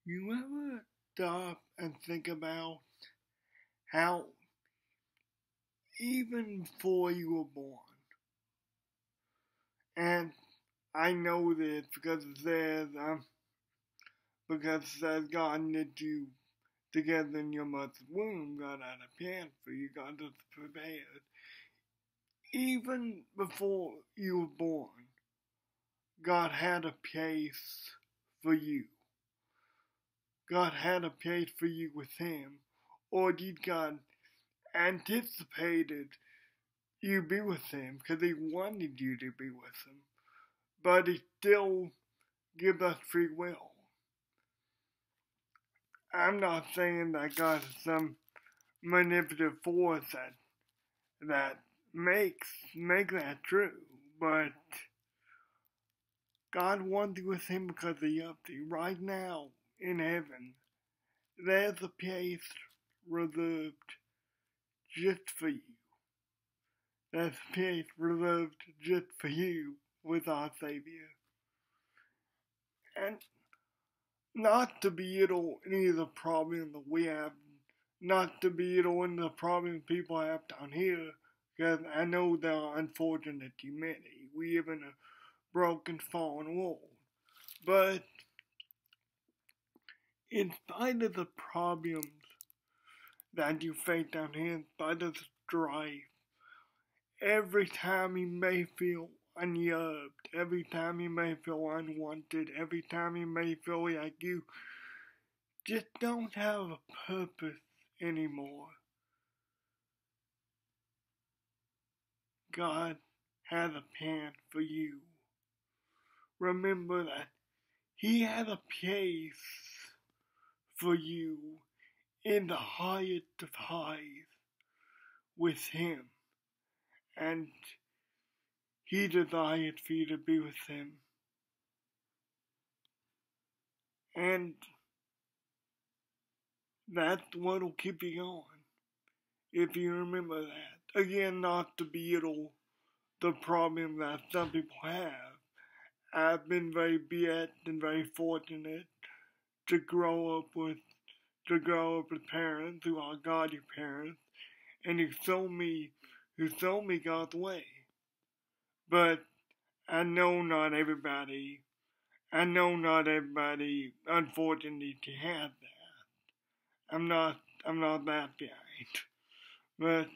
You ever stop and think about how even before you were born, and I know this because it says God knit you together in your mother's womb, God had a plan for you, God was prepared. Even before you were born, God had a place for you. God had a place for you with Him, or did God anticipated you be with Him because He wanted you to be with Him, but He still gives us free will. I'm not saying that God is some manipulative force that makes that true, but God wants you with Him because He loves you. Right now in heaven, there's a place reserved just for you. There's a place reserved just for you with our Savior. And not to belittle any of the problems that we have, not to belittle any of the problems people have down here, because I know there are unfortunate humanity. We live in a broken, fallen world. But in spite of the problems that you face down here, in spite of the strife, every time you may feel unloved, every time you may feel unwanted, every time you may feel like you just don't have a purpose anymore, God has a plan for you. Remember that He has a place for you in the highest of highs with Him, and He desires for you to be with Him. And that's what'll keep you going, if you remember that. Again, not to belittle the problem that some people have. I've been very blessed and very fortunate to grow up with parents who are godly parents, and who show me God's way. But I know not everybody unfortunately has that. I'm not that behind. But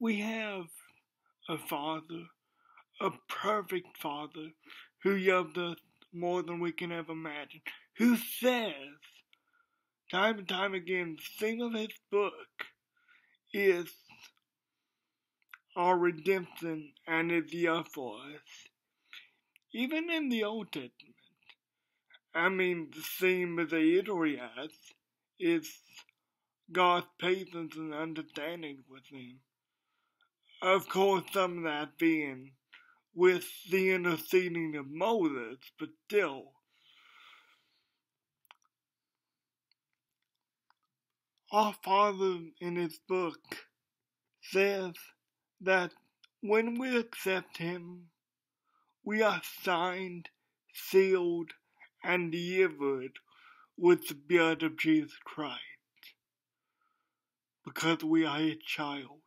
we have a Father, a perfect Father, who loved us more than we can ever imagine, who says, time and time again, the theme of His book is our redemption and His love for us. Even in the Old Testament, the theme of the Italy has is God's patience and understanding with Him. Of course, some of that being with the interceding of Moses, but still, our Father in His book says that when we accept Him, we are signed, sealed, and delivered with the blood of Jesus Christ, because we are His child.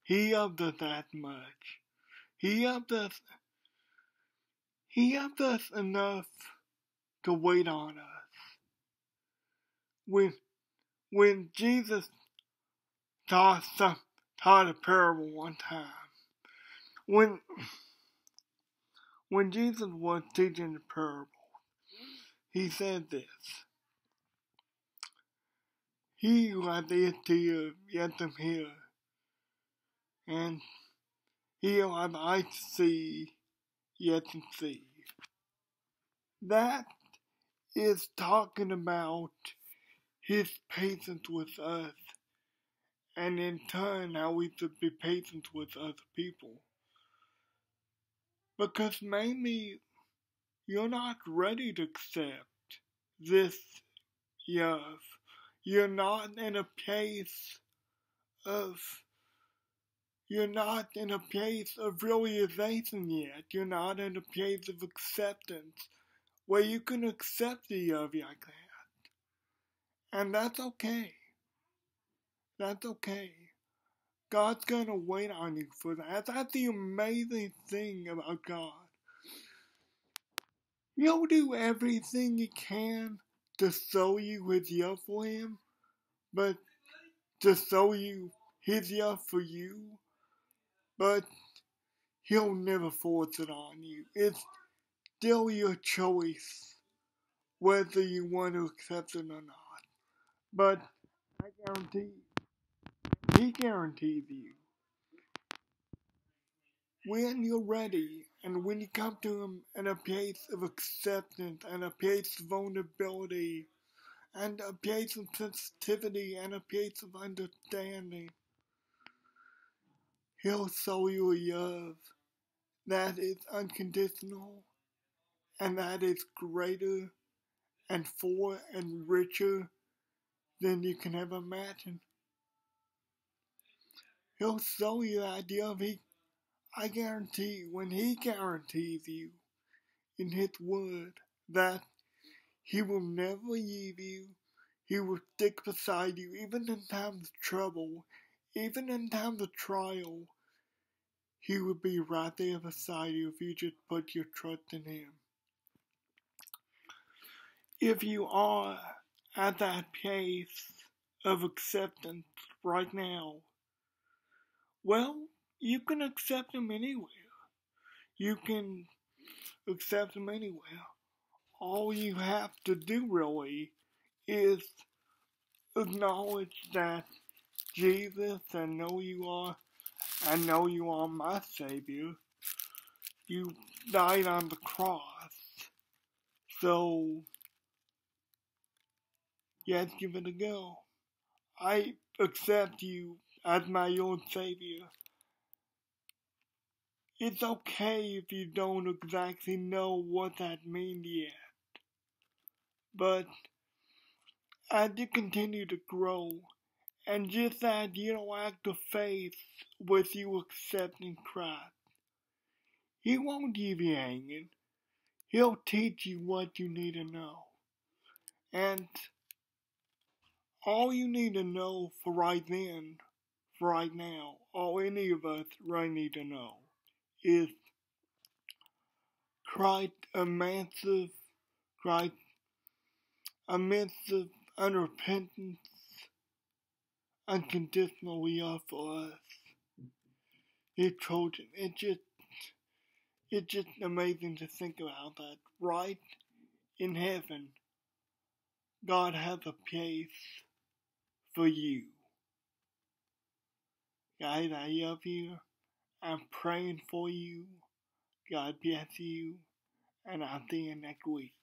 He loved us that much. He loved us enough to wait on us. When Jesus taught a parable one time, when Jesus was teaching the parable, He said this: "He who hath ears to hear, let them hear, and he who hath eyes to see, let them see." That is talking about His patience with us, and in turn how we should be patient with other people. Because maybe you're not ready to accept this love. You're not in a place of realization yet. You're not in a place of acceptance where you can accept the love like that. And that's okay. That's okay. God's gonna wait on you for that. That's the amazing thing about God. He'll do everything he can to show you his love for him, but to show you his love for you, but he'll never force it on you. It's still your choice whether you want to accept it or not. But I guarantee, he guarantees you, when you're ready and when you come to him in a place of acceptance and a place of vulnerability and a place of sensitivity and a place of understanding, he'll show you a love that is unconditional and that is greater and fuller and richer than you can ever imagine. He'll show you the idea of I guarantee when he guarantees you in his word that he will never leave you, he will stick beside you even in times of trouble, even in times of trial. He will be right there beside you if you just put your trust in him. If you are at that place of acceptance right now, well, you can accept him anywhere. You can accept him anywhere. All you have to do really is acknowledge that Jesus, I know you are my Savior. You died on the cross. So, let's give it a go. I accept you as my Lord Savior. It's okay if you don't exactly know what that means yet. But as you continue to grow, and just that act of faith with you accepting Christ, he won't leave you hanging. He'll teach you what you need to know. And all you need to know for right then, for right now, all any of us really need to know is Christ Christ a massive unrepentant, unconditional love for us. His children. It's just amazing to think about that. Right in heaven, God has a place for you. Guys, I love you. I'm praying for you. God bless you. And I'll see you next week.